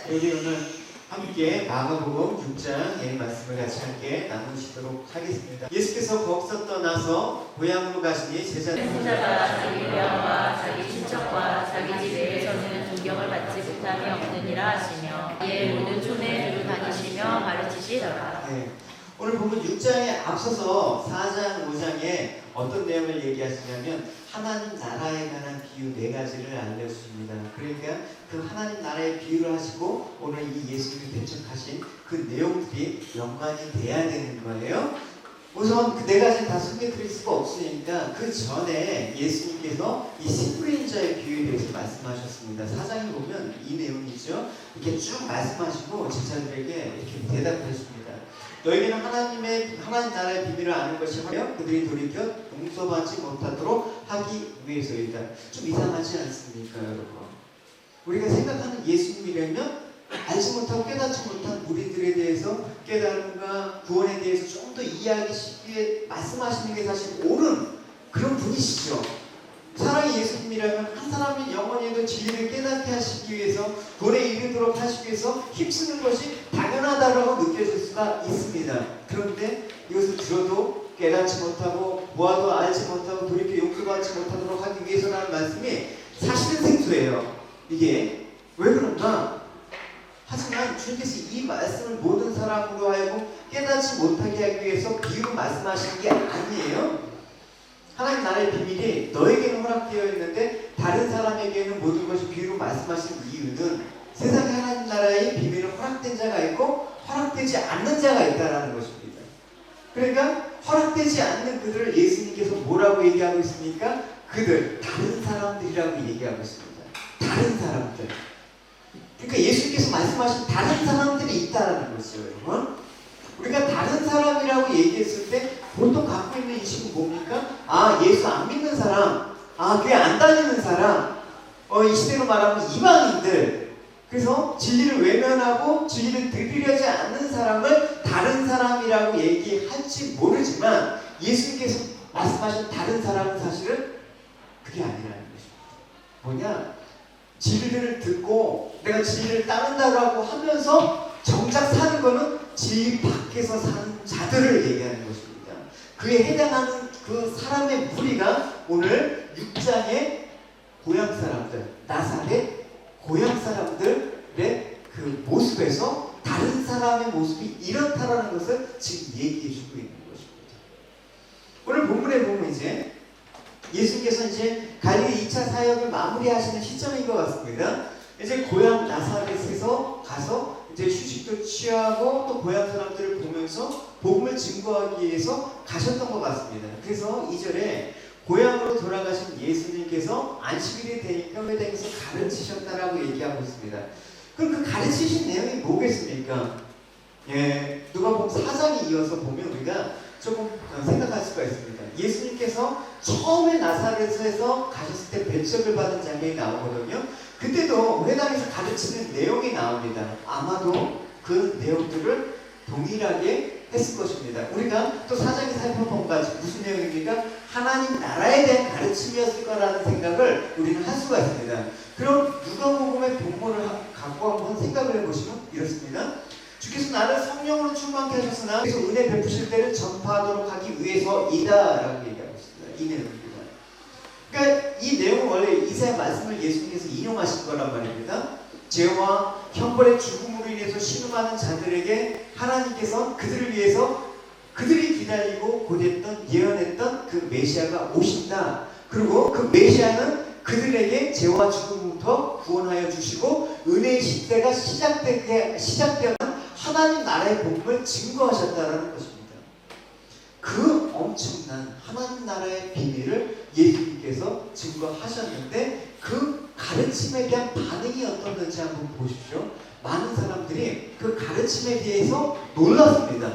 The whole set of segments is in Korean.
우리 오늘 함께 마가복음 6장의 말씀을 같이 함께 나누시도록 하겠습니다. 예수께서 거기서 떠나서 고향으로 가시니 제자가 자기 고향과 자기 친척과 자기 집에서는 존경을 받지 못함이 없느니라 하시며 이에 모든 촌에 두루 다니시며 가르치시더라. 네. 오늘 보면 6장에 앞서서 4장, 5장에 어떤 내용을 얘기하시냐면 하나님 나라에 관한 비유 4가지를 알려주십니다. 그러니까 그 하나님 나라의 비유를 하시고 오늘 이 예수님이 대척하신 그 내용들이 연관이 돼야 되는 거예요. 우선 그 4가지는 다 소개드릴 수가 없으니까 그 전에 예수님께서 이 씨 뿌린 자의 비유에 대해서 말씀하셨습니다. 4장에 보면 이 내용이죠. 이렇게 쭉 말씀하시고 제자들에게 이렇게 대답하십니다. 너희는 하나님 나라의 비밀을 아는 것이 하며 그들이 돌이켜 용서받지 못하도록 하기 위해서이다. 좀 이상하지 않습니까, 여러분? 우리가 생각하는 예수님이라면 알지 못하고 깨닫지 못한 우리들에 대해서 깨달음과 구원에 대해서 좀 더 이해하기 쉽게 말씀하시는 게 사실 옳은 그런 분이시죠. 사랑의 예수님이라면 한 사람이 영원히도 진리를 깨닫게 하시기 위해서 구원에 이르도록 하시기 위해서 힘쓰는 것이 당연하다고 느껴질 수가 있습니다. 그런데 이것을 들어도 깨닫지 못하고 보아도 알지 못하고 돌이켜 용서받지 못하도록 하기 위해서라는 말씀이 사실은 생소해요. 이게 왜 그런가? 하지만 주님께서 이 말씀을 모든 사람으로 하여금 깨닫지 못하게 하기 위해서 비유로 말씀하시는 게 아니에요. 하나님 나라의 비밀이 너에게는 허락되어 있는데 다른 사람에게는 모든 것이 비유로 말씀하시는 이유는 세상에 하나님 나라의 비밀은 허락된 자가 있고 허락되지 않는 자가 있다는 것입니다. 그러니까 허락되지 않는 그들을 예수님께서 뭐라고 얘기하고 있습니까? 그들, 다른 사람들이라고 얘기하고 있습니다. 다른 사람들. 그러니까 예수님께서 말씀하신 다른 사람들이 있다는 것이죠, 여러분. 우리가 다른 사람이라고 얘기했을 때 보통 갖고 있는 인식은 뭡니까? 아, 예수 안 믿는 사람, 아, 교회 안 다니는 사람, 이 시대로 말하면 이방인들. 그래서 진리를 외면하고 진리를 들으려지 않는 사람을 다른 사람이라고 얘기할지 모르지만 예수님께서 말씀하신 다른 사람은 사실은 그게 아니라는 것입니다. 뭐냐? 진리를 듣고 내가 진리를 따른다고 하면서 정작 사는 거는 진리 밖에서 사는 자들을 얘기하는 것입니다. 그에 해당하는 그 사람의 무리가 오늘 6장의 고향 사람들, 나사렛 고향 사람들의 그 모습에서 다른 사람의 모습이 이렇다라는 것을 지금 얘기해 주고 있는 것입니다. 오늘 본문에 보면 이제 예수님께서 이제 갈릴리 2차 사역을 마무리하시는 시점인 것 같습니다. 이제 고향 나사렛에서 가서 이제 휴식도 취하고 또 고향 사람들을 보면서 복음을 증거하기 위해서 가셨던 것 같습니다. 그래서 2절에 고향으로 돌아가신 예수님께서 안식일이 되니까 회당에서 가르치셨다라고 얘기하고 있습니다. 그럼 그 가르치신 내용이 뭐겠습니까? 누가복음 4장에 이어서 보면 우리가 조금 생각할 수가 있습니다. 예수님께서 처음에 나사렛에서 가셨을 때 배척을 받은 장면이 나오거든요. 그때도 회당에서 가르치는 내용이 나옵니다. 아마도 그 내용들을 동일하게 했을 것입니다. 우리가 또 4장에 살펴본 것이 무슨 내용입니까? 하나님 나라에 대한 가르침이었을 거라는 생각을 우리는 할 수가 있습니다. 그럼 누가복음의 본문을 갖고 한번 생각을 해보시면 이렇습니다. 주께서 나를 성령으로 충만케 하셨으나 그래서 은혜 베푸실 때를 전파하도록 하기 위해서이다 라고 얘기하고 있습니다. 이 내용입니다. 그러니까 이 내용은 원래 이사야 말씀을 예수님께서 인용하신 거란 말입니다. 죄와 형벌의 죽음으로 인해서 신음하는 자들에게 하나님께서 그들을 위해서 그들이 기다리고 고대했던 예언했던 그 메시아가 오신다. 그리고 그 메시아는 그들에게 죄와 죽음부터 구원하여 주시고 은혜의 시대가 시작되는 하나님 나라의 복음을 증거하셨다는 것입니다. 그 엄청난 하나님 나라의 비밀을 예수님께서 증거하셨는데 그 가르침에 대한 반응이 어떻는지 한번 보십시오. 많은 사람들이 그 가르침에 대해서 놀랐습니다.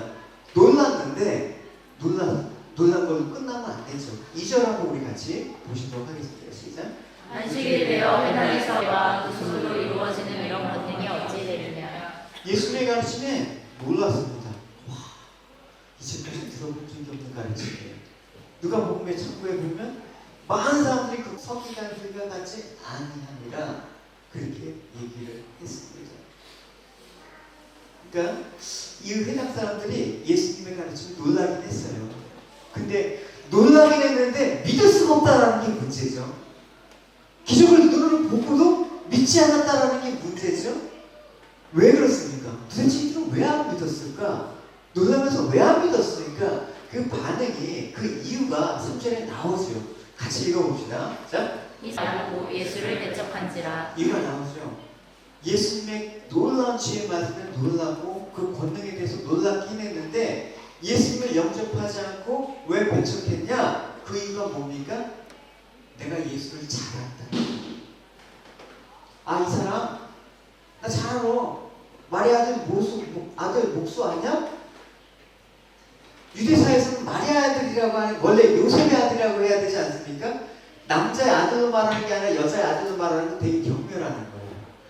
놀랐는데 놀란 걸로 끝나면 안 되죠. 2절하고 우리 같이 보시도록 하겠습니다. 시작. 안식일이 되어 회당에서와 그 손으로 이루어지는 이런 권능이 어찌 되느냐. 예수님의 가르침에 놀랐습니다. 와, 이제까지 들어본 적이 없는 가르침이에요. 누가복음의 창구에 보면 많은 사람들이 그 서기관들과 같이 아니하니라 그렇게 얘기를 했습니다. 그러니까 이 회당 사람들이 예수님의 가르침을 놀라긴 했어요. 근데 놀라긴 했는데 믿을 수가 없다라는 게 문제죠. 기적을 눈으로 보고도 믿지 않았다라는 게 문제죠. 왜 그렇습니까? 도대체 이들은 왜 안 믿었을까? 놀라면서 왜 안 믿었으니까 그 반응이, 그 이유가 3절에 나오죠. 같이 읽어봅시다. 자, 이 사람은 예수를 대적한지라. 이유가 나오죠. 예수님의 놀라운 지혜 말씀에 놀라고 그 권능에 대해서 놀라긴 했는데 예수님을 영접하지 않고 왜 배척했냐? 그 이유가 뭡니까? 내가 예수를 잘 안다. 아, 이 사람 나 잘 알아. 마리아 아들 목수 아니야? 유대사에서는 마리아 아들이라고 하는, 원래 요셉의 아들이라고 해야 되지 않습니까? 남자의 아들로 말하는 게 아니라 여자의 아들로 말하는 건 되게 경멸하는 거예요.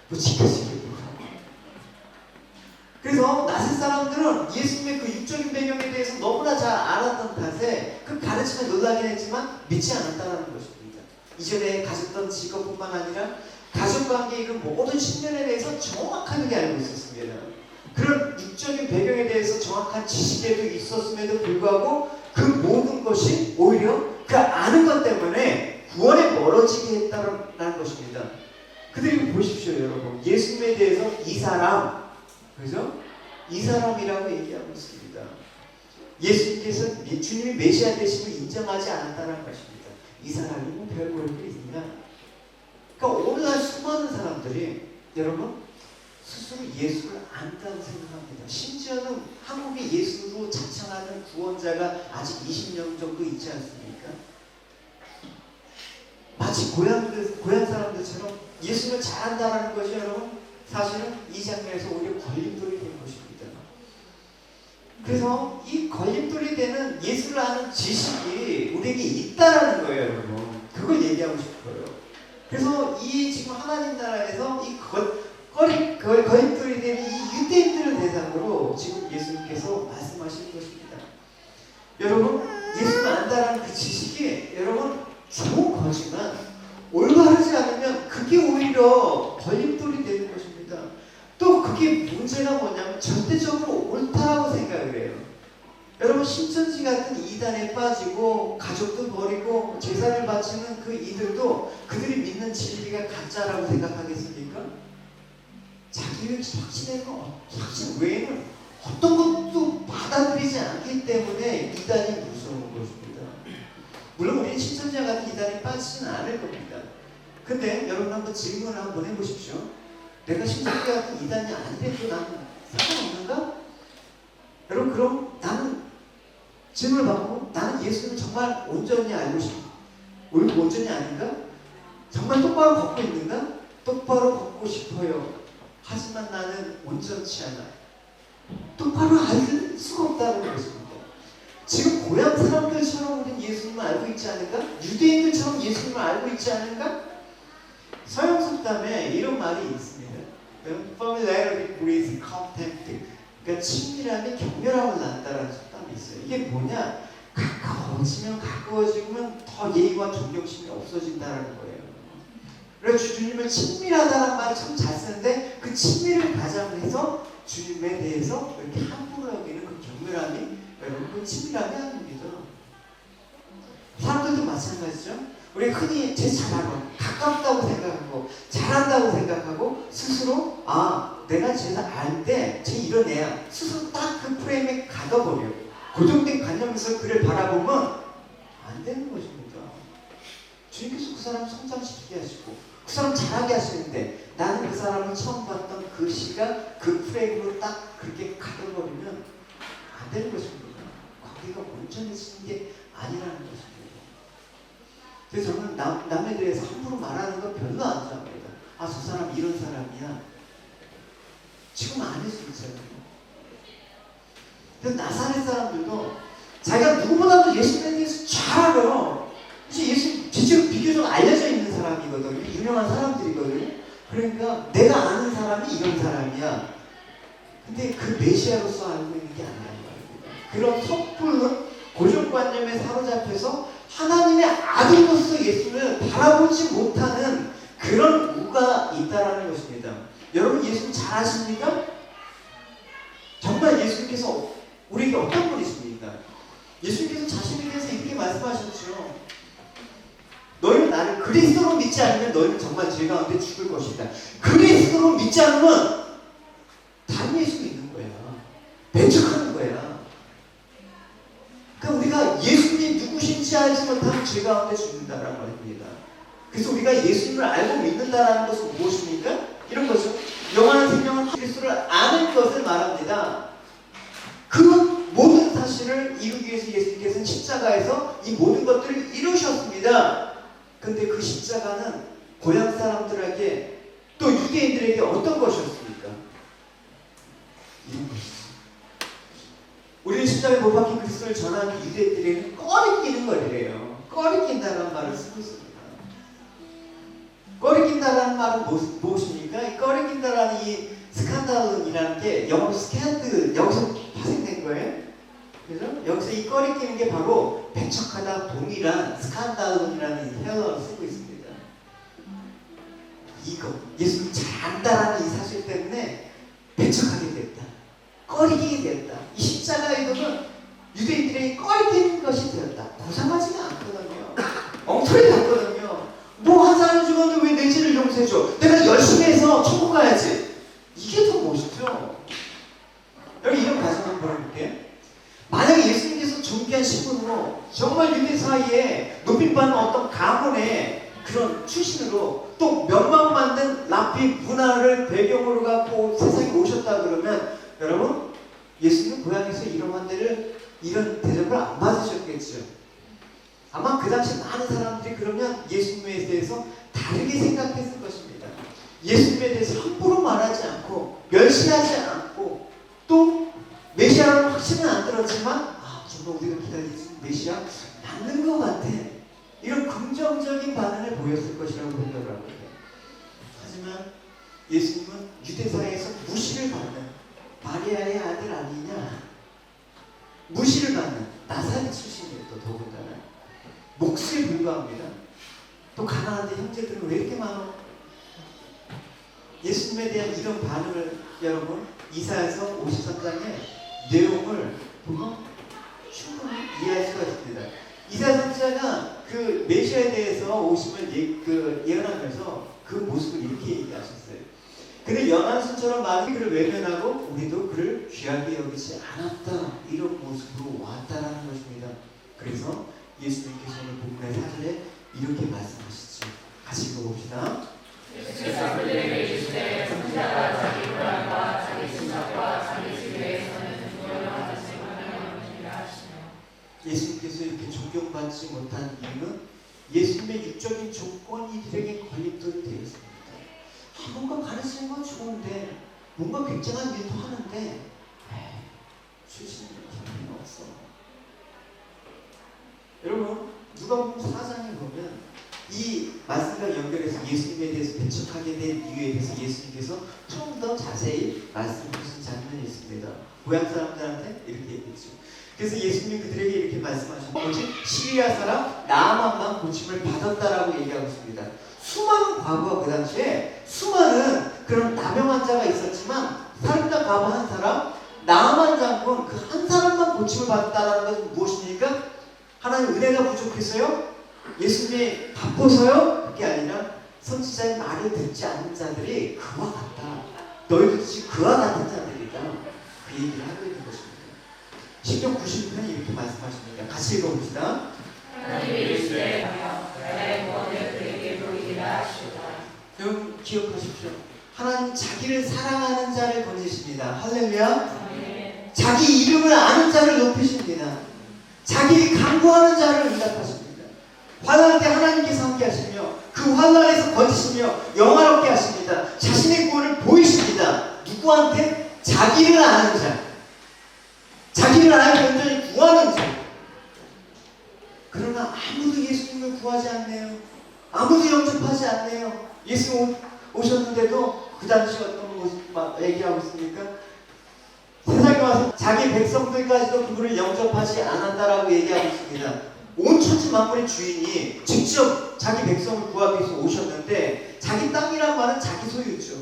뭐 지켜지게. 그래서 나세 사람들은 예수님의 그 육적인 배경에 대해서 너무나 잘 알았던 탓에 그 가르침에 놀라긴 했지만 믿지 않았다는 것입니다. 이전에 가졌던 직업뿐만 아니라 가족관계에 이런 모든 신념에 대해서 정확하게 알고 있었습니다. 그런 육적인 배경에 대해서 정확한 지식에도 있었음에도 불구하고 그 모든 것이 오히려 그 아는 것 때문에 구원에 멀어지게 했다는 것입니다. 그들이 보십시오, 여러분. 예수님에 대해서 이 사람, 그죠? 이 사람이라고 얘기하고 있습니다. 예수님께서 주님이 메시아 되심을 인정하지 않았다는 것입니다. 이 사람이 뭐 별볼 게 있냐? 그러니까 오늘날 수많은 사람들이, 여러분, 스스로 예수를 안다고 생각합니다. 심지어는 한국에 예수로 자청하는 구원자가 아직 20명 정도 있지 않습니까? 마치 고향 사람들처럼 예수를 잘한다는 것이, 여러분, 사실은 이 장면에서 오히려 걸림돌이 되는 것입니다. 그래서 이 걸림돌이 되는 예수를 아는 지식이 우리에게 있다라는 거예요, 여러분. 그걸 얘기하고 싶어요. 그래서 이 지금 하나님 나라에서 이 걸림돌이 되는 이 유대인들을 대상으로 지금 예수님께서 말씀하시는 것입니다. 여러분, 예수를 안다라는 그 지식이, 여러분, 좋은 거지만 올바르지 않으면 그게 오히려 걸림돌이 되는 것입니다. 또 그게 문제가 뭐냐면 절대적으로 옳다라고 생각을 해요. 여러분, 신천지 같은 이단에 빠지고 가족도 버리고 제사를 바치는 그 이들도 그들이 믿는 진리가 가짜라고 생각하겠습니까? 자기를 확신 외에는 어떤 것도 받아들이지 않기 때문에 이단이 무서운 것입니다. 물론 우리는 신천지와 같은 이단에 빠지지는 않을 겁니다. 근데 여러분 한번 질문을 한번 해보십시오. 내가 신천지 같은 이단이 안 돼도 나는 상관없는가? 여러분, 그럼 나는 질문을 받고 나는 예수님을 정말 온전히 알고 싶어. 우리도 온전히 아닌가? 정말 똑바로 걷고 있는가? 똑바로 걷고 싶어요. 하지만 나는 온전치 않아. 똑바로 알 수가 없다는 것입니다. 지금 고향 사람들처럼 우리는 예수님을 알고 있지 않은가? 유대인들처럼 예수님을 알고 있지 않은가? 서양 속담에 이런 말이 있습니다. Familiarity breeds contempt. 그러니까 친밀함이 경멸함을 낳는다라는 속담이 있어요. 이게 뭐냐? 가까워지면 더 예의와 존경심이 없어진다는 거예요. 그래서 주님을 친밀하다는 말을 참 잘 쓰는데 그 친밀을 가장을 해서 주님에 대해서 이렇게 함부로 여기는 그 경멸함이, 여러분, 그 친밀함이 아닙니다. 사람들도 마찬가지죠. 우리 흔히 제 잘하고 가깝다고 생각하고 잘한다고 생각하고 스스로 내가 쟤를 알때 쟤 이런 애야 스스로 딱 그 프레임에 가둬버려. 고정된 관념에서 그를 바라보면 안 되는 것입니다. 주님께서 그 사람을 성장시키게 하시고 그 사람 잘하게 하시는데 나는 그 사람을 처음 봤던 그 시각 그 프레임으로 딱 그렇게 가둬버리면 안 되는 것입니다. 거기가 온전해지는 게 아니라는 것입니다. 그래서 저는 남에 대해서 함부로 말하는 거 별로 안 좋아합니다. 저 사람 이런 사람이야. 지금 아닐 수 있잖아요. 그래서 나사렛 사람들도 자기가 누구보다도 예수님에 대해서 잘 알아요. 이제 예수 실제로 비교적 알려져 있는 사람이거든요. 유명한 사람들이거든요. 그러니까 내가 아는 사람이 이런 사람이야. 근데 그 메시아로서 알고 있는 게 아니란 말입니다. 그런 섣부른 고정관념에 사로잡혀서 하나님의 아들로서 예수를 바라보지 못하는 그런 우가 있다라는 것입니다. 여러분, 예수 잘 아십니까? 예수님께서 우리에게 어떤 분이십니까? 예수님께서 자신에 대해서 이렇게 말씀하셨죠. 너희는 나를 그리스도로 믿지 않으면 너희는 정말 죄 가운데 죽을 것이다. 그리스도로 믿지 않으면 다른 예수 믿는 거야. 배척하는 거야. 그러니까 우리가 예수님이 누구신지 알지 못하면 죄 가운데 죽는다라는 말입니다. 그래서 우리가 예수님을 알고 믿는다라는 것은 무엇입니까? 이런 거죠. 영원한 생명은 그리스도를 아는 것을 말합니다. 그 모든 사실을 이루기 위해서 예수님께서는 십자가에서 이 모든 것들을 이루셨습니다. 근데 그 십자가는 고향 사람들에게 또 유대인들에게 어떤 것이었습니까? 이런 것이죠. 우리는 십자가에 못 박힌 그리스도를 전하는 유대인들에게는 꺼리끼는 거래요. 꺼리낀다는 말을 쓰고 있습니다. 꺼리낀다라는 말은 무엇입니까? 이 꺼리낀다라는 이 스칸달론이라는 게 영어로 스캔드, 여기서 파생된 거예요. 그래서 여기서 이 꺼리끼는 게 바로 배척하다 동일한 스칸달론이라는 헬러를 쓰고 있습니다. 이거 예수님 잘 안다라는 이 사실 때문에 배척하게 됐다. 꺼리끼게 됐다. 이 십자가에서는 유대인들에게 꺼리끼는 것이 되었다. 고상하지가 않거든요. 엉터리 같거든요. 뭐 한 사람이 죽었는데 왜 내 죄를 용서해줘? 내가 열심히 해서 천국 가야지. 이게 더 멋있죠. 여기 이런 가정 한번 보여볼게요. 만약에 예수님께서 존귀한 신분으로 정말 유대 사이에 높임받는 어떤 가문의 그런 출신으로 또 명망받는 랍비 문화를 배경으로 갖고 세상에 오셨다 그러면 여러분 예수님 고향에서 이런 대접을 안 받으셨겠죠. 아마 그 당시 많은 사람들이 그러면 예수님에 대해서 다르게 생각했을 것입니다. 예수님에 대해서 함부로 말하지 않고 멸시하지 않고 또 메시아라는 확신은 안 들었지만 정말 우리가 기다리는 메시아 맞는 것 같아. 이런 긍정적인 반응을 보였을 것이라고 생각을 합니다. 하지만 예수님은 유대사회에서 무시를 받는 마리아의 아들 아니냐, 무시를 받는 나사렛 출신이에요. 또 더군다나 몫에 불과합니다. 또 가난한데 형제들은 왜 이렇게 많아? 예수님에 대한 이런 반응을 여러분 이사야서 53장의 내용을 보면 충분히 이해할 수가 있습니다. 이사야 선지자가 그 메시아에 대해서 오심을 예언하면서 그 모습을 이렇게 얘기하셨어요. 그는 연한순처럼 많은 그를 외면하고 우리도 그를 귀하게 여기지 않았다. 이런 모습으로 왔다라는 것입니다. 그래서 예수님께서 오늘 본문의 4절에 이렇게 말씀하시죠. 같이 읽어봅시다. 예수께서 그들에게 이르시되 선지자가 자기 고향과 자기 친척과 자기 집에서는 존경받지 못하느니라 하시며. 예수님께서 이렇게 존경받지 못한 이유는 예수님의 육적인 조건이 이들에게 걸림돌이 되어 있습니다. 뭔가 가르치는 건 좋은데 뭔가 굉장한 일도 하는데 출신은 별로 없어. 여러분 누가복음 4장에 보면 이 말씀과 연결해서 예수님에 대해서 배척하게 된 이유에 대해서 예수님께서 좀 더 자세히 말씀하신 장면이 있습니다. 고향 사람들한테 이렇게 얘기했죠. 그래서 예수님이 그들에게 이렇게 말씀하셨지, 시리아 사람 나아만만 고침을 받았다라고 얘기하고 있습니다. 수많은 과부가 그 당시에 수많은 그런 나병 환자가 있었지만 사람과 과부 한 사람, 나아만 장군 그 한 사람만 고침을 받았다라는 것은 무엇입니까? 하나님 은혜가 부족해서요? 예수님이 바빠서요? 그게 아니라 선지자의 말을 듣지 않는 자들이 그와 같다. 너희도 지금 그와 같은 자들이다. 그 얘기를 하고 있는 것입니다. 신경 90편이 이렇게 말씀하십니다. 같이 읽어봅시다. 하나님이 이르시되 나의 구원을 그에게 보이리라 하시다. 여러분 기억하십시오. 하나님 자기를 사랑하는 자를 건지십니다. 할렐루야. 자기 이름을 아는 자를 높이십니다. 자기를 간구하는 자를 응답하십니다. 환난 때 하나님께서 함께 하시며 그 환난에서 건지시며 영화롭게 하십니다. 자신의 구원을 보이십니다. 누구한테? 자기를 아는 자. 자기를 알고 온전히 구하는 자. 그러나 아무도 예수님을 구하지 않네요. 아무도 영접하지 않네요. 예수님 오셨는데도 그 당시 어떤 모습 얘기하고 있습니까? 세상에 와서 자기 백성들까지도 그분을 영접하지 않았다라고 얘기하고 있습니다. 온 천지 만물의 주인이 직접 자기 백성을 구하기 위해서 오셨는데 자기 땅이란 말은 자기 소유죠.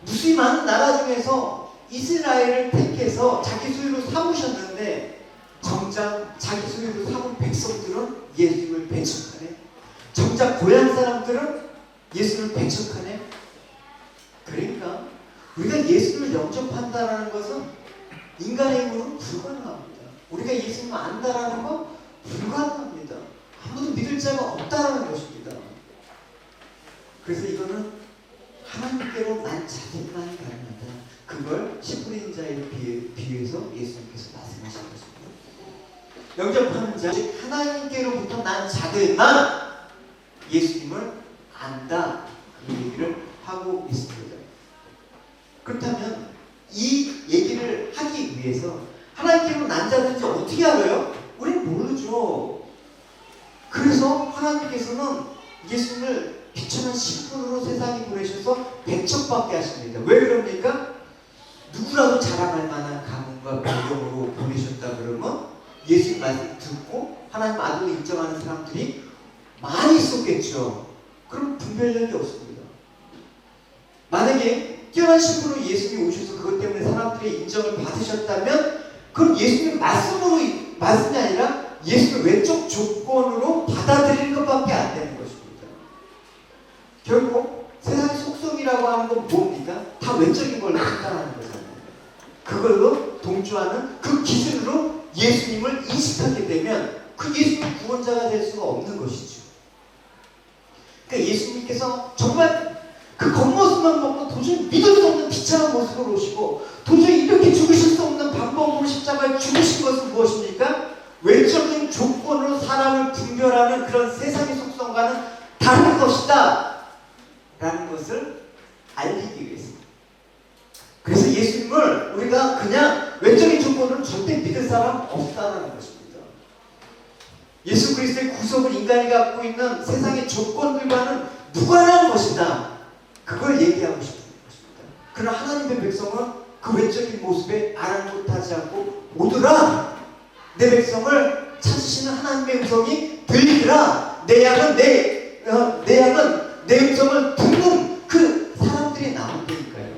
무수히 많은 나라 중에서 이스라엘을 택해서 자기 소유로 삼으셨는데 정작 자기 소유로 삼은 백성들은 예수님을 배척하네. 정작 고향 사람들은 예수를 배척하네. 그러니까 우리가 예수를 영접한다는 것은 인간의 힘으로는 불가능합니다. 우리가 예수님을 안다라는 건 불가능합니다. 아무도 믿을 자가 없다라는 것입니다. 그래서 이거는 하나님께로 난 자들만 가능하다. 그걸 10분의 자에 비유해서 예수님께서 말씀하신 것입니다. 영접하는 자, 즉 하나님께로부터 난 자들만 예수님을 안다. 그 얘기를 하고 있습니다. 그렇다면 이 얘기를 하기 위해서 하나님께로 난 자들인지 어떻게 알아요? 우리는 모르죠. 그래서 하나님께서는 예수님을 비천한 신분으로 세상에 보내셔서 배척받게 하십니다. 왜 그럽니까? 누구라도 자랑할 만한 가문과 배경으로 보내셨다 그러면 예수님 말씀 듣고 하나님 아들을 인정하는 사람들이 많이 있었겠죠. 그럼 분별력이 없습니다. 만약에 뛰어난 신분으로 예수님이 오셔서 그것 때문에 사람들의 인정을 받으셨다면 그럼 예수님 말씀이 아니라 예수를 외적 조건으로 받아들이는 것밖에 안 되는 것입니다. 결국 세상의 속성이라고 하는 건 뭡니까? 다 외적인 걸로 판단하는 거잖아요. 그걸로 동조하는 그 기준으로 예수님을 인식하게 되면 그 예수님은 구원자가 될 수가 없는 것이죠. 그러니까 예수님께서 정말 그 겉모습만 보고 도저히 믿을 수 없는 비참한 모습으로 오시고 도저히 이렇게 죽으실 수 없는 방법으로 십자가에 죽으신 것은 무엇입니까? 외적인 조건으로 사람을 분별하는 그런 세상의 속성과는 다른 것이다 라는 것을 알리기 위해서. 그래서 예수님을 우리가 그냥 외적인 조건으로 절대 믿을 사람 없다라는 것입니다. 예수 그리스도의 구속을 인간이 갖고 있는 세상의 조건들과는 무관한 것이다. 그걸 얘기하고 싶은 것입니다. 그러나 하나님의 백성은 그 외적인 모습에 아랑곳하지 않고 오더라. 내 백성을 찾으시는 하나님의 음성이 들리더라. 내 양은 내 음성을 듣는 그 사람들이 나온다니까요.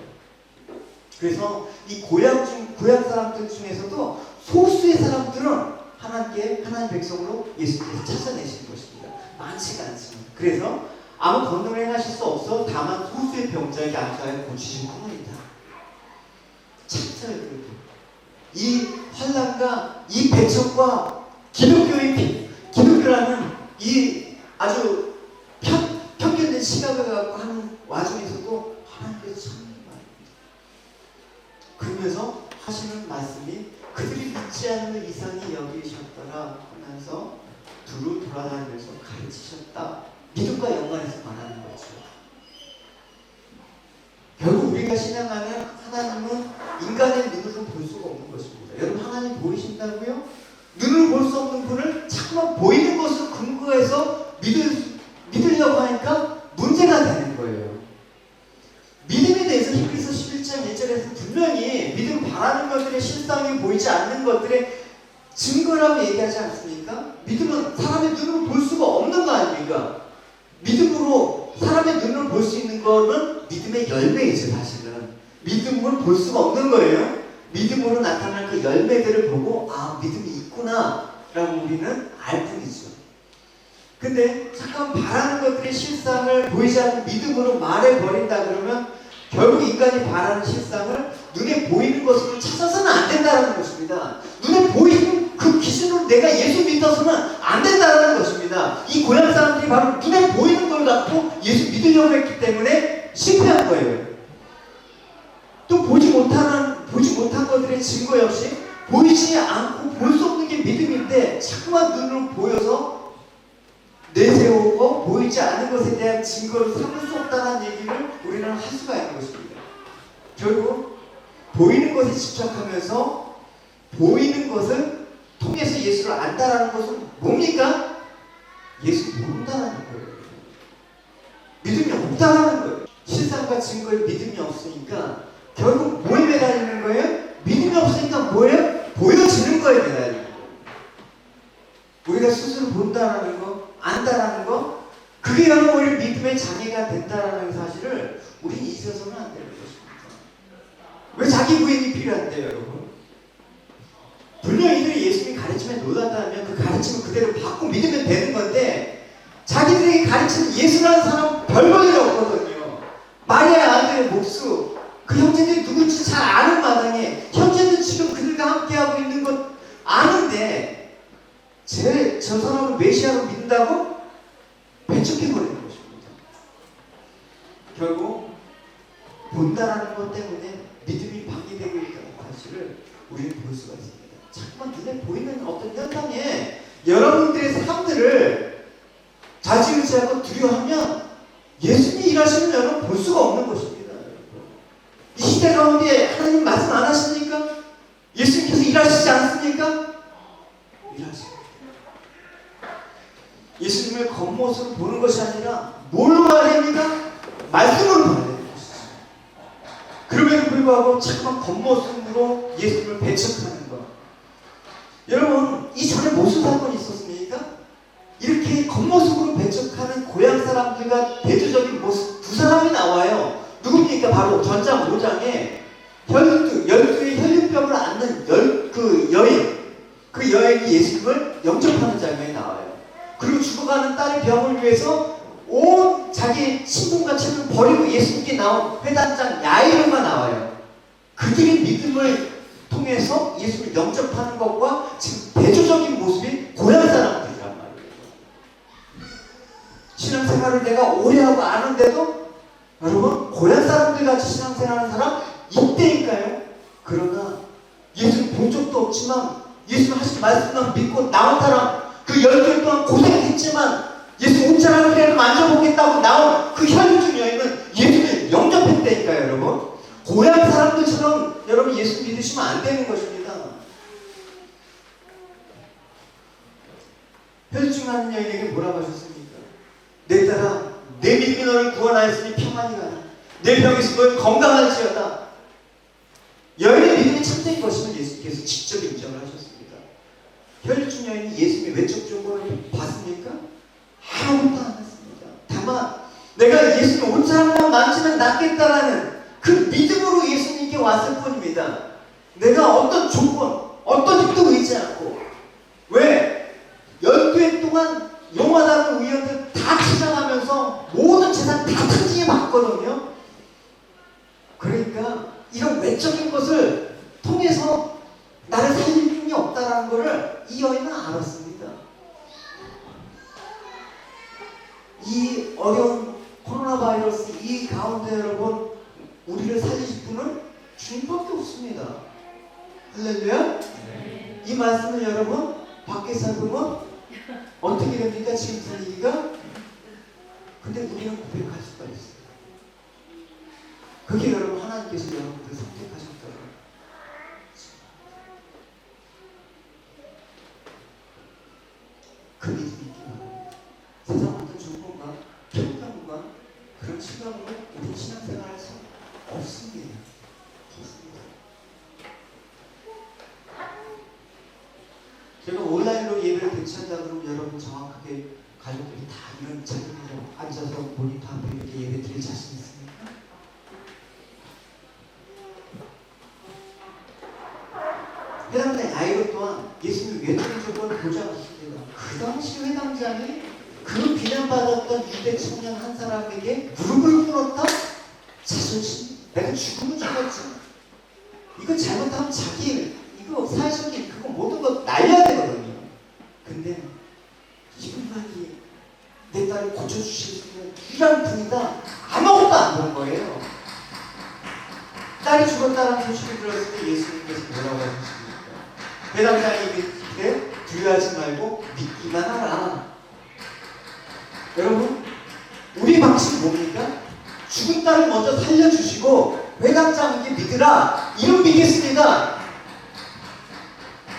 그래서 이 고향 사람들 중에서도 소수의 사람들은 하나님 백성으로 예수님께서 찾아내신 것입니다. 많지가 않지만. 그래서 아무 권능을 행하실 수 없어 다만 소수의 병자에게 앉아야 고치신 뿐이다. 찾아요. 이 환난과 이 배척과 기독교라는 이 아주 편견된 시각을 갖고 하는 와중에서도 하나님께서 참는 말입니다. 그러면서 하시는 말씀이 그들이 믿지 않는 이상이 여기셨더라 하면서 두루 돌아다니면서 가르치셨다. 믿음과 연관해서 말하는 거죠. 결국 우리가 신앙하는 하나님은 인간의 눈으로는 볼 수가 없는 것입니다. 여러분 하나님 보이신다고요? 눈으로 볼 수 없는 분을 자꾸만 보이는 것을 근거해서 믿으려고 하니까 문제가 되는 거예요. 믿음에 대해서 히브리서 11장 1절에서 분명히 믿음 바라는 것들의 실상이 보이지 않는 것들의 증거라고 얘기하지 않습니까? 믿음은 사람의 눈으로 볼 수가 없는 거 아닙니까? 믿음으로 사람의 눈으로 볼 수 있는 거는 믿음의 열매이죠. 사실은 믿음으로 볼 수가 없는 거예요. 믿음으로 나타날 그 열매들을 보고 아 믿음이 있구나 라고 우리는 알 뿐이죠. 근데 잠깐 바라는 것들의 실상을 보이지 않는 믿음으로 말해버린다 그러면 결국 인간이 바라는 실상을 눈에 보이는 것으로 찾아서는 안 된다는 것입니다. 눈에 보이는 그 기준으로 내가 예수 믿어서는 안 된다는 것입니다. 이 고향 사람들이 바로 눈에 보이는 걸 갖고 예수 믿으려고 했기 때문에 실패한 거예요. 또 보지 못한 것들의 증거 역시 보이지 않고 볼 수 없는 게 믿음인데 자꾸만 눈으로 보여서 내세우고 보이지 않은 것에 대한 증거를 삼을 수 없다는 얘기를 우리는 할 수가 있는 것입니다. 결국 보이는 것에 집착하면서 보이는 것을 통해서 예수를 안다라는 것은 뭡니까? 예수 모른다는 거예요. 믿음이 없다라는 거예요. 실상과 증거에 믿음이 없으니까 결국 뭐에 매달리는 거예요? 믿음이 없으니까 뭐예요? 보여지는 거에 매달리는 거예요. 우리가 스스로 본다라는 거, 안다라는 거, 그게 여러분 우리 믿음의 장애가 된다라는 사실을 우리 잊어서는 안 되는 것입니다. 왜 자기 부인이 필요한데요, 여러분? 분명히 이들이 예수님이 가르침에 놀랐다면 그 가르침을 그대로 받고 믿으면 되는 건데 자기들에게 가르치는 예수라는 사람은 별 볼일이 없거든요. 마리아 아들의 목수, 그 형제들이 누군지 잘 아는 마당에 형제는 지금 그들과 함께하고 있는 것 아는데 저 사람을 메시아로 믿는다고 배척해버리는 것입니다. 결국 본다라는 것 때문에 믿음이 방해되고 있다는 사실을 우리는 볼 수가 있습니다. 자꾸만 눈에 보이는 어떤 현상에 여러분들의 삶들을 좌지우지하고 두려워하면 예수님이 일하시는 여러분 볼 수가 없는 것입니다. 이 시대 가운데 하나님 말씀 안 하십니까? 예수님께서 일하시지 않습니까? 일하십니다. 예수님을 겉모습으로 보는 것이 아니라 뭘로 봐야 됩니까? 말씀으로 봐야 됩니다. 그럼에도 불구하고 자꾸만 겉모습으로 예수님을 배척하는 것. 여러분, 이전에 무슨 사건이 있었습니까? 이렇게 겉모습으로 배척하는 고향 사람들과 대조적인 모습 두 사람이 나와요. 누굽니까? 바로 전장 5장에 열두의 혈류병을 앓는 그 여인이 예수님을 영접하는 장면이 나와요. 그리고 죽어가는 딸의 병을 위해서 온 자기 신분과 책을 버리고 예수님께 나온 회당장 야이로가 나와요. 그들의 믿음을 통해서 예수를 영접하는 것과 지금 대조적인 모습이 고향 사람들이란 말이에요. 신앙생활을 내가 오래 하고 아는데도 여러분 고향 사람들 같이 신앙생활하는 사람 있다니까요. 그러나 예수를 본 적도 없지만 예수님 하신 말씀만 믿고 나온 사람, 그 10개월 동안 고생했지만 예수 옷자락을 그래도 만져보겠다고 나온 그 혈류증 여인은 예수를 영접했다니까요. 여러분 고향 사람들처럼 여러분 예수 믿으시면 안 되는 것입니다. 혈류증 하는 여인에게 뭐라고 하셨습니까? 내 딸아, 내 믿음이 너를 구원하였으니 평안히 가라. 내 병에서 너를 건강할지어다. 여인의 믿음이 참된 것임을 예수께서 직접 인정을 하셨습니다. 혈류증 여인이 예수님의 외적 증거를 봤습니까? 아무것도 안 했습니다. 다만 내가 예수님 옷자락만 만지면 낫겠다라는 그 믿음으로 예수님께 왔을 뿐입니다. 내가 어떤 조건, 어떤 힘도 의지 않고. 왜? 12해 동안 용하다는 의원들 다 찾아가면서 모든 재산 다 탕진해 봤거든요. 그러니까 이런 외적인 것을 통해서 나를 살릴 힘이 없다는 것을 이 여인은 알았습니다. 이 어려운 코로나 바이러스 이 가운데 여러분 우리를 살리실 분은 주님밖에 없습니다. 할렐루야? 네. 이 말씀을 여러분 밖에서 보면 어떻게 됩니까? 지금 분위기가? 근데 우리는 고백할 수가 있어요. 그게 여러분 하나님께서 여러분들 선택하셨다고. 그 믿음이 있기 바랍니다. 세상 어떤 조건과 평가과 그런 시각으로 우리 신앙생활할 수 없습니다. 없습니다. 제가 온라인으로 예배를 대체한다 그러면 여러분 정확하게 가족들이 다 이런 자리로 앉아서 모니터 앞에 이렇게 예배 드릴 자신 있습니까? 회당장 야이로 또한 예수님 외적인 조건을 보지 않았습니다. 그 당시 회당장이 그 비난받았던 유대 청년 한 사람에게 무릎을 꿇었다? 자존심, 내가 죽으면 죽었지. 이거 잘못하면 자기 이거 사실적인 그거 모든 거 날려야 되거든요. 근데 이분만이 내 딸을 고쳐주실 수 있는 유일한 분이다. 아무것도 안 본 거예요. 딸이 죽었다는 소식을 들었을 때 예수님께서 뭐라고 하셨습니까? 회당장이 믿기를 두려워하지 말고 믿기만 하라. 여러분, 우리 방식이 뭡니까? 죽은 딸을 먼저 살려주시고 회당장에게 믿으라. 이런 믿겠습니다.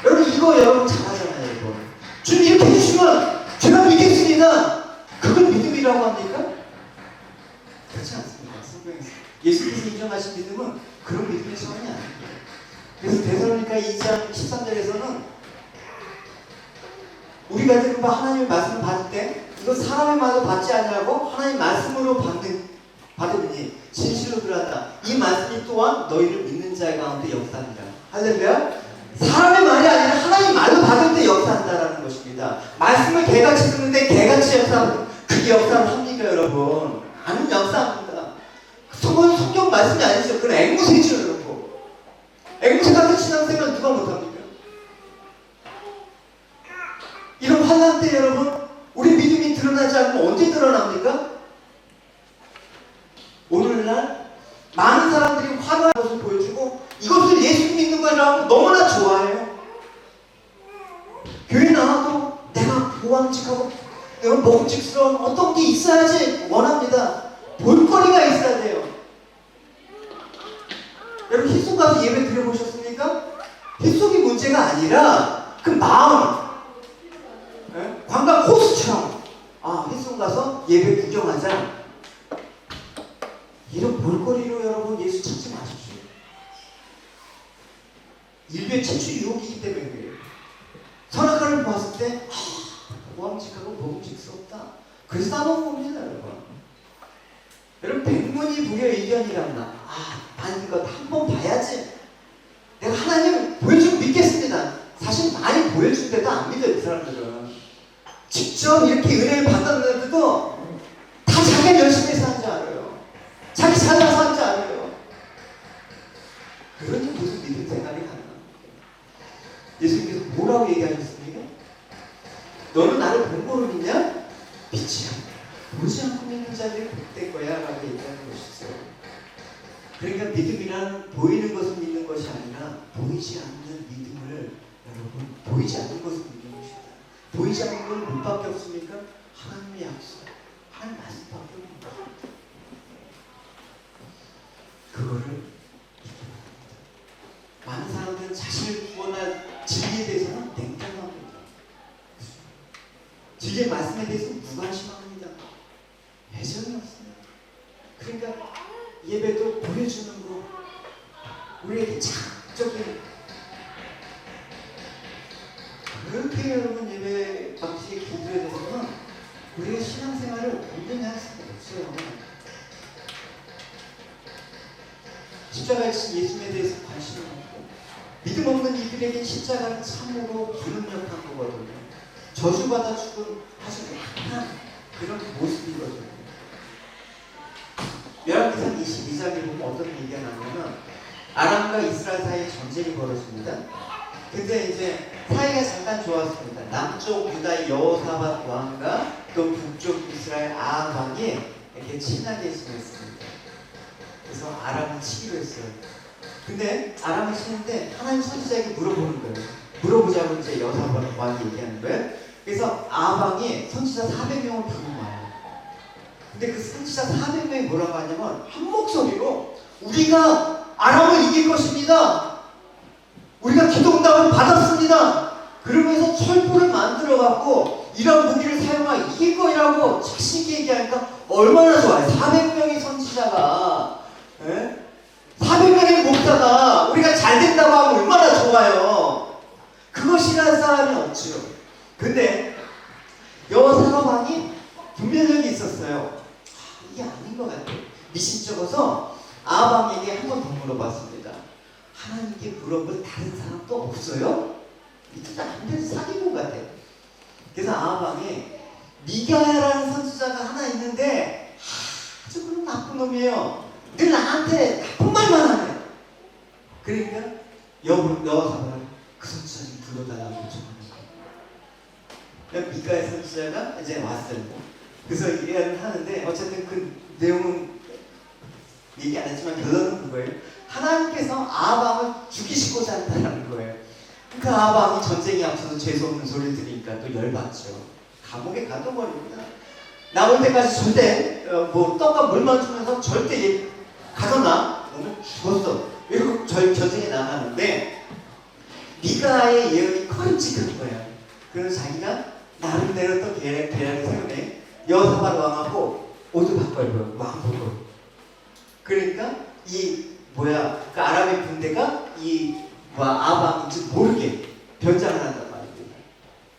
여러분 이거 여러분 잘하잖아요. 이거. 주님 이렇게 해주시면 제가 믿겠습니다. 그걸 믿음이라고 합니까? 그렇지 않습니다. 성경에서 예수님께서 인정하신 믿음은 그런 믿음의 차원이 아닙니다. 그래서 데살로니가 2장 13절에서는 우리가 지금 하나님의 말씀을 받을 때 이거 사람의 말로 받지 않냐고 하나님의 말씀으로 받으니 진실로 그러하다. 이 말씀이 또한 너희를 믿는 자 가운데 역사합니다. 할렐루야. 사람의 말이 아니라 하나님 말로 받을 때 역사한다라는 것입니다. 말씀을 개같이 듣는데 개같이 역사하는 그게 역사를 합니까 여러분? 아는 역사합니다. 그건 성경 말씀이 아니죠. 그건 앵무새죠 여러분. 앵무새 같은 신앙생활 누가 못합니까? 이런 환난 때 여러분 우리 믿음이 드러나지 않으면 언제 드러납니까? 오늘날 많은 사람들이 화려한 것을 보여주고 이것을 예수 믿는 거라고 너무나 좋아해요. 교회 나와도 내가 보암직하고 내가 먹음직스러운 어떤 게 있어야지 원합니다. 볼거리가 있어야 돼요. 여러분 힐속 가서 예배 드려보셨습니까? 힐속이 문제가 아니라 그 마음, 관광 코스처럼 힐속 가서 예배 구경하자. 이런 볼거리로 여러분 예수 찾지 마십시오. 인류의 최초 유혹이기 때문에 그래요. 선악과를 보았을 때 보암직하고 먹음직스럽다. 그래서 따먹은 겁니다 여러분. 여러분 백문이 불여일견이란다. 나는 이거 한번 봐야지. 내가 하나님 보여주면 믿겠습니다. 사실 많이 보여주는데도 안 믿어요 이 사람들은. 직접 이렇게 은혜를 받았는데도 다 자기가 열심히 해서 하는 줄 알아요. 자기 찾아서 하는 줄 알아요. 그러니 무슨 믿음 생활이 가능합니까? 예수님께서 뭐라고 얘기하셨습니까? 너는 나를 본 거로 믿냐? 믿지 않고 보지 않고 믿는 자들이 복될 거야 라고 얘기하는 것이죠. 그러니까 믿음이란 보이는 것을 믿는 것이 아니라 보이지 않는 믿음을 여러분 보이지 않는 것을 믿는 것입니다. 보이지 않는 건 뭘밖에 없습니까? 하나님의 약속, 하나님 말씀밖에 없습니다. 그거를 많은 사람들은 자신을 구원한 진리에 대해서는 냉정합니다. 진리의 말씀에 대해서 무관심합니다. 애정이 없습니다. 그러니까 예배도 보여주는 거 우리에게 자극적인 그렇게 여러분 예배 방식의 기도에 대해서는 우리의 신앙생활을 온전히 할 수가 없어요. 십자가에 친 예수님에 대해서 관심이 없고 믿음 없는 이들에게 십자가는 참으로 불능력한 거거든요. 저주받아 죽은 아주 약한 그런 모습이거든요. 열왕기상 22장에 보면 어떤 얘기가 나오냐면 아람과 이스라엘 사이에 전쟁이 벌어집니다. 근데 이제 사이가 잠깐 좋았습니다. 남쪽 유다의 여호사밧 왕과 또 북쪽 이스라엘 아합 왕이 이렇게 친하게 지냈습니다. 그래서 아람을 치기로 했어요. 근데 아람을 치는데 하나님 선지자에게 물어보는 거예요. 물어보자고 이제 여호사밧 왕이 얘기하는 거예요. 그래서 아합 왕이 선지자 400명을 부르고 와요. 근데 그 선지자 400명이 뭐라고 하냐면 한 목소리로 우리가 아람을 이길 것입니다. 우리가 기도응답을 받았습니다. 그러면서 철불을 만들어 갖고 이런 무기를 사용하여 이길 거라고 자신있게 얘기하니까 얼마나 좋아요. 400명의 선지자가 400명의 목사가 우리가 잘 된다고 하면 얼마나 좋아요. 그거 싫어하는 사람이 없죠. 근데 여호사밧 왕이 분별력이 있었어요. 이게 아닌 것 같아요. 미심쩍어서 아합 왕에게 한 번 더 물어봤습니다. 하나님께 물어볼 다른 사람 또 없어요? 이거 안 된 사기꾼 같아요. 그래서 아합 왕이 미가야라는 선지자가 하나 있는데 아주 그런 나쁜 놈이에요. 늘 나한테 나쁜 말만 하네. 그러니까 여호사밧 그 선지자 좀 불러달라고 요청하는 거예요. 미가야 선지자가 이제 왔어요. 그래서 얘기를 하는데 어쨌든 그 내용은 얘기 안 했지만 결론은 그거예요. 하나님께서 아합 왕을 죽이시고자 한다는 거예요. 그 아합 왕이 전쟁에 앞서서 재수없는 소리를 들으니까 또 열받죠. 감옥에 가둬버립니다. 나올 때까지 절대 뭐 떡과 물만 주면서 절대 가둬놔. 오늘 죽었어. 이러고 전쟁에 나가는데 미가의 예언이 커림직한 거야. 그래서 자기가 나름대로 또 계략을 세우네. 여호사밧 왕하고 옷을 바꿔요. 왕복으로. 그러니까 그 아람의 군대가 아합 왕인지 모르게 변장을 한단 말이에요.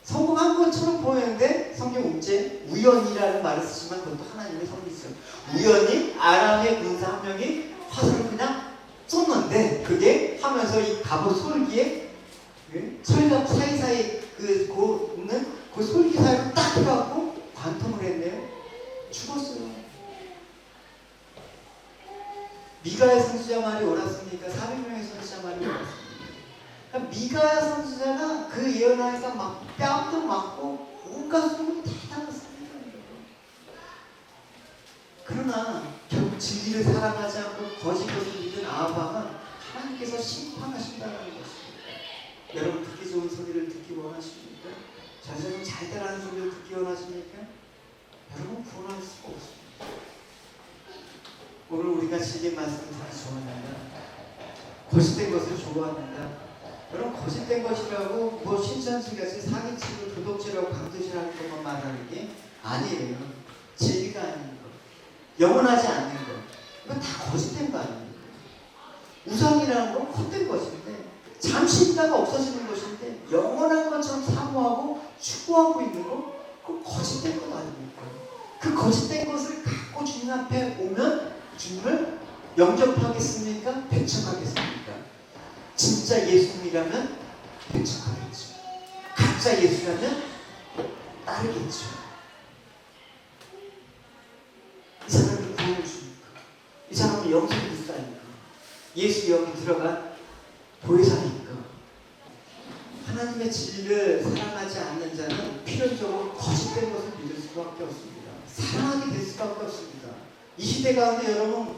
성공한 것처럼 보이는데 성경 문제 우연이라는 말을 쓰지만 그것도 하나님의 섭리죠. 우연히 아람의 군사 한 명이 화살을 그냥 쏘는데 그게 가서 이 갑옷 솔기에 철갑 사이사이 그 솔기 사이로 딱 해갖고 관통을 했네요. 죽었어요. 미가야 선지자 말이 옳았습니까? 400명의 선지자 말이 옳았습니까? 그러니까 미가야 선지자가 그 예언하니까 막 뺨도 맞고 온갖 소문이 다 나갔습니다. 그러나 결국 진리를 사랑하지 않고 거짓 것을 믿은 아하방은 하나님께서 심판하신다는 것입니다. 여러분 듣기 좋은 소리를 듣기 원하십니까? 자신은 잘 되라는 소리를 듣기 원하십니까? 여러분 구원할 수가 없습니다. 오늘 우리가 진리 말씀을 다 좋아한다. 거짓된 것을 좋아한다. 여러분 거짓된 것이라고 뭐 신천지같이 사기치고 도덕질하고 강도질하는 것만 말하는 게 아니에요. 진리가 아닌 것, 영원하지 않는 것, 이건 다 거짓된 거 아닙니까? 우상이라는 건 헛된 것인데 잠시 있다가 없어지는 것인데 영원한 것처럼 사모하고 추구하고 있는 거, 그건 거짓된 것 아닙니까? 그 거짓된 것을 갖고 주님 앞에 오면 주님을 영접하겠습니까? 배척하겠습니까? 진짜 예수님이라면 배척하겠죠. 가짜 예수라면 따르겠죠. 이 사람이 구원을 주니까, 이 사람은 영생 불사니까, 예수 여기 들어간 보혜사니까. 하나님의 진리를 사랑하지 않는 자는 필연적으로 거짓된 것을 믿을 수밖에 없습니다. 사랑하게 될 수밖에 없습니다. 이 시대 가운데 여러분,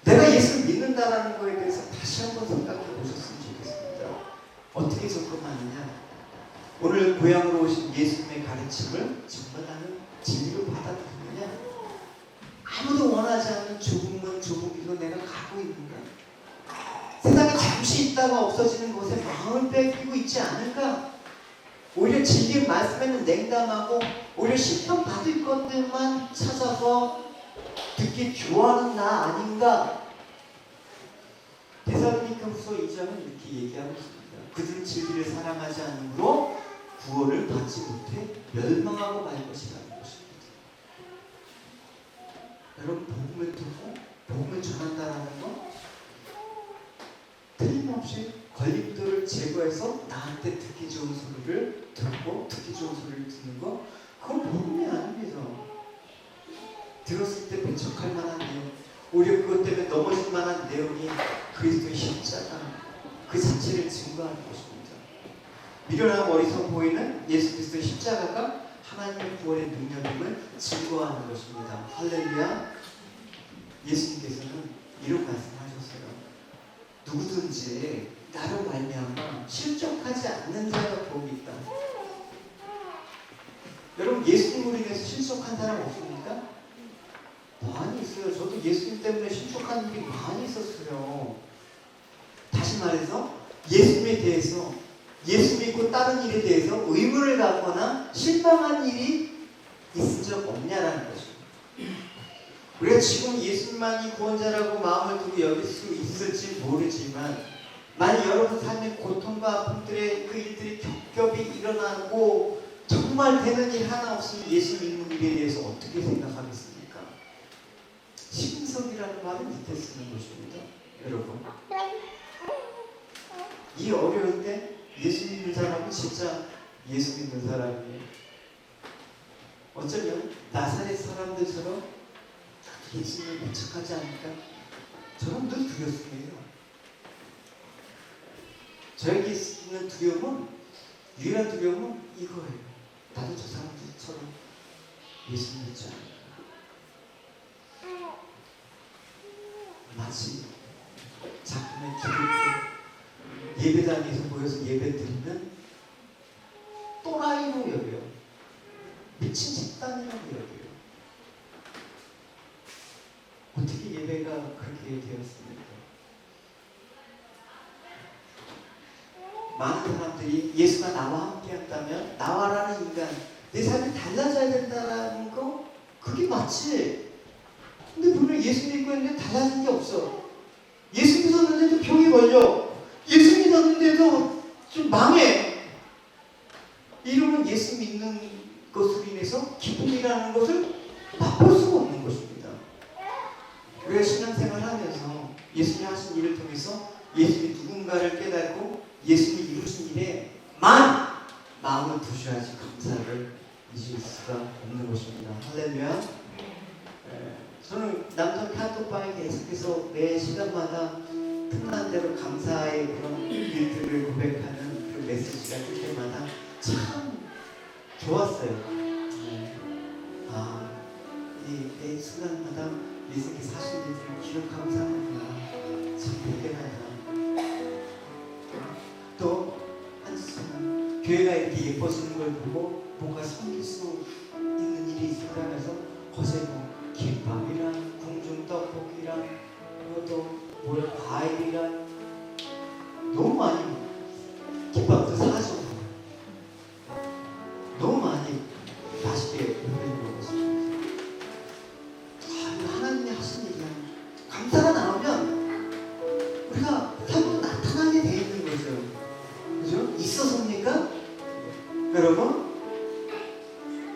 내가 예수를 믿는다라는 거에 대해서 다시 한번 생각해 보셨으면 좋겠습니다. 어떻게 접근하느냐? 오늘 고향으로 오신 예수님의 가르침을 정말 나는 진리로 받아들이느냐? 아무도 원하지 않는 좁은 문, 좁은 길로 내가 가고 있는가? 세상에 잠시 있다가 없어지는 곳에 마음을 뺏기고 있지 않을까? 오히려 진리의 말씀에는 냉담하고 오히려 심판받을 것들만 찾아서 듣기 좋아하는 나 아닌가? 데살로니가후서 2장은 이렇게 얘기하고 있습니다. 그들은 진리를 사랑하지 않으므로 구원을 받지 못해 멸망하고 말 것이라는 것입니다. 여러분 복음을 듣고 복음을 전한다라는 건 틀림없이 걸림돌을 제거해서 나한테 듣기 좋은 소리를 듣고 듣기 좋은 소리를 듣는 거, 그건 복음이 아닙니다. 들었을 때 배척할 만한 내용, 오히려 그것 때문에 넘어질 만한 내용이 그리스도의 십자가 그 자체를 증거하는 것입니다. 미련하고 어리석어 보이는 예수 그리스도의 십자가가 하나님의 구원의 능력임을 증거하는 것입니다. 할렐루야. 예수님께서는 이런 말씀하셨어요. 누구든지 나로 말미암아 실족하지 않는 자가 복이 있다. 여러분 예수님으로 인해서 실족한 사람 없습니까? 많이 있어요. 저도 예수님 때문에 실족한 일이 많이 있었어요. 다시 말해서 예수님에 대해서, 예수 믿고 다른 일에 대해서 의문을 갖거나 실망한 일이 있은 적 없냐라는 거죠. 우리가 지금 예수님만이 구원자라고 마음을 두고 여길 수 있을지 모르지만, 만약 여러분 삶의 고통과 아픔들의 그 일들이 겹겹이 일어나고 정말 되는 일 하나 없으면 예수 믿는 일에 대해서 어떻게 생각하겠습니까? 신석이라는 말은 밑에 쓰는 것입니다. 여러분, 이 어려울 때 예수 믿는 사람은 진짜 예수 믿는 사람이에요. 어쩌면 나사렛 사람들처럼 예수님을 배척하지 않을까? 저는 늘 두렵습니다. 저에게 있는 두려움은, 유일한 두려움은 이거예요. 나도 저 사람들처럼 예수 믿지 않을까? 마치 작품의 기독교 예배당에서 모여서 예배 드리면 또라이로 여겨요. 미친 집단이라고 여겨요. 어떻게 예배가 그렇게 되었습니까? 많은 사람들이 예수가 나와 함께 한다면, 나와라는 인간, 내 삶이 달라져야 된다는 거, 그게 맞지. 근데 분명히 예수 믿고 있는데 달라진 게 없어. 예수 믿었는데도 병이 걸려. 예수 믿었는데도 좀 망해. 이러면 예수 믿는 것으로 인해서 기쁨이라는 것을 맛볼 수가 없는 것입니다. 우리가 신앙생활을 하면서 예수님 하신 일을 통해서 예수님이 누군가를 깨닫고 예수님이 이루신 일에만 마음을 두셔야지 감사를 잊을 수가 없는 것입니다. 할렐루야. 저는 남성 카톡방에 계속해서 매 시간마다 틈난 대로 감사의 그런 일들을 고백하는 그 메시지가 뜰 때마다 참 좋았어요. 매 순간마다 예수님께 사신 일들을 기억하고 사는구나. 참 대견하다. 또 한순간 교회가 이렇게 예뻐지는 걸 보고 뭔가 섬길 수 있는 일이 있을까 하면서 어제 뭐 김밥이랑 궁중 떡볶이랑 그것도 뭘 과일이랑 너무 많이 김밥도 사서 너무 많이 맛있게 먹었습니다. 하나님이 하신 일이야. 감사가 나오면 우리가 삶으로 나타나게 돼 있는 거죠. 그죠? 있어서입니까? 여러분?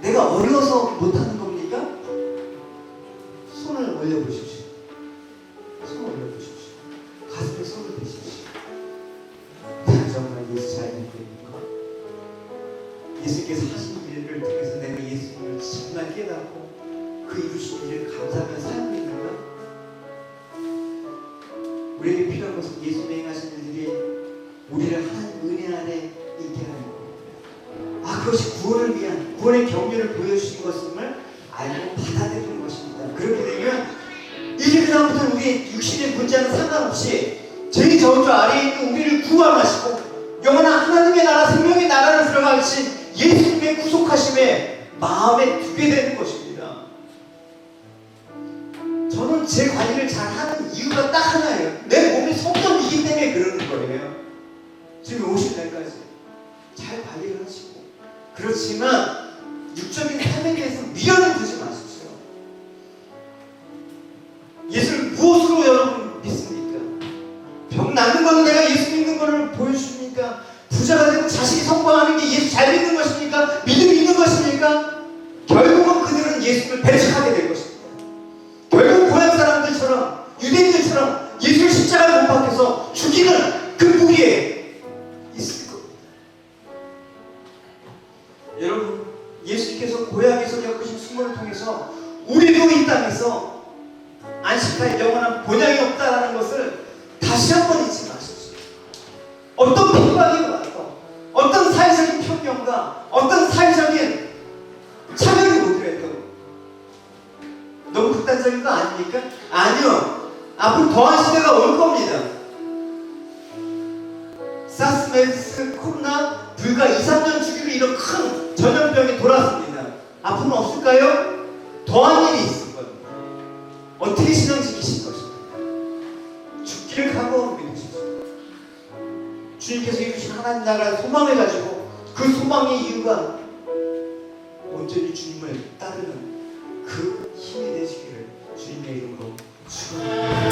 내가 어려워서 못하는 겁니까? 손을 올려보십시오. 손을 올려보십시오. 가슴에 손을 대십시오. 내가 정말 예수 잘 믿고 있는가? 예수께서 하신 일을 통해서 내가 예수님을 정말 깨닫고 그 이루신 일을 감사하며 살고 있는가? 우리에게 필요한 것은 예수님이 행하신 일들이 우리를 하나님 은혜 아래 있게 하는 것. 그것이 구원을 위한 구원의 경륜을 보여주신 것임을 알고 받아들이는 것입니다. 그렇게 되면 이제 그다음부터 우리의 육신의 문제는 상관없이 죄의 저주 아래에 있는 우리를 구원하시고 영원한 하나님의 나라 생명의 나라를 들어가신 예수님의 구속하심에 마음에 두게 되는 것입니다. 저는 제 관리를 잘하는 이유가 딱 하나예요. 내 몸이 성전이기 때문에 그러는 거예요. 지금 오실 날까지 잘 관리를 하시고. 그렇지만 육적인 삶에 대해서 미련을 두지 마십시오. 예수를 무엇으로 여러분 믿습니까? 병 낫는 것은 내가 예수 믿는 것을 보여줍니까? 부자가 되고 자식이 성공하는 게 예수 잘 믿는 것입니까? 믿음이 있는 것입니까? 결국은 그들은 예수를 배척하게 될 것입니다. 결국 고향 사람들처럼 유대인들처럼 예수를 십자가에 못 박혀서 죽이는 그 무리에 있을 겁니다. 여러분, 예수님께서 고향에서 겪으신 수모를 통해서 우리도 이 땅에서 안식할 영원한 본향이 없다라는 것을 다시 한번 잊지 마십시오. 어떤 핍박이 와도 어떤 사회적인 편견과 어떤 사회적인 차별이 오더라도 너무 극단적인 거 아닙니까? 아니요. 앞으로 더한 시대가 올 겁니다. 사스, 메르스, 코로나 불과 2, 3년 주기로 이런 큰 전염병이 돌았습니다. 앞으로는 없을까요? 더한 일이 있을 겁니다. 어떻게 신앙 지키실 것입니까? 죽기를 각오하고 믿으십시오. 주님께서 이루신 하나님 나라의 소망을 가지고 그 소망의 이유가 온전히 주님을 따르는 그 힘이 되시기를 주님의 이름으로 축원합니다.